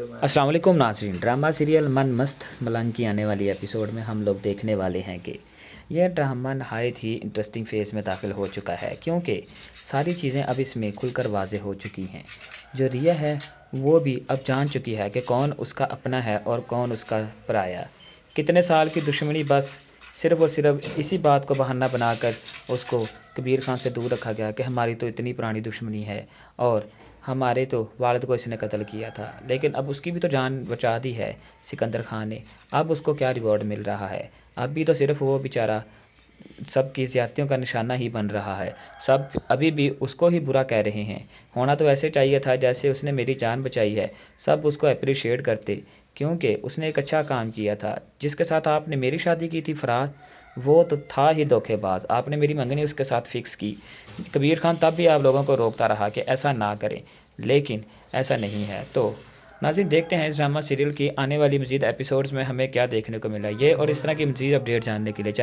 अस्सलाम वालेकुम नाज़रीन। ड्रामा सीरियल मन मस्त मलंग की आने वाली एपिसोड में हम लोग देखने वाले हैं कि यह ड्रामा नहायत ही इंटरेस्टिंग फेज़ में दाखिल हो चुका है, क्योंकि सारी चीज़ें अब इसमें खुलकर वाज़ेह हो चुकी हैं। जो रिया है वो भी अब जान चुकी है कि कौन उसका अपना है और कौन उसका पराया। कितने साल की दुश्मनी बस सिर्फ़ और सिर्फ इसी बात को बहाना बनाकर उसको कबीर खान से दूर रखा गया कि हमारी तो इतनी पुरानी दुश्मनी है और हमारे तो वालिद को इसने कत्ल किया था, लेकिन अब उसकी भी तो जान बचा दी है सिकंदर खान ने। अब उसको क्या रिवॉर्ड मिल रहा है? अब भी तो सिर्फ वो बेचारा सबकी ज़्यादतियों का निशाना ही बन रहा है। सब अभी भी उसको ही बुरा कह रहे हैं। होना तो ऐसे चाहिए था जैसे उसने मेरी जान बचाई है, सब उसको अप्रिशिएट करते, क्योंकि उसने एक अच्छा काम किया था। जिसके साथ आपने मेरी शादी की थी फराज, वो तो था ही धोखेबाज। आपने मेरी मंगनी उसके साथ फ़िक्स की। कबीर खान तब भी आप लोगों को रोकता रहा कि ऐसा ना करें, लेकिन ऐसा नहीं है। तो नाज़रीन, देखते हैं इस ड्रामा सीरियल की आने वाली मज़ीद एपिसोड्स में हमें क्या देखने को मिला। ये और इस तरह की मज़ीद अपडेट जानने के लिए चैनल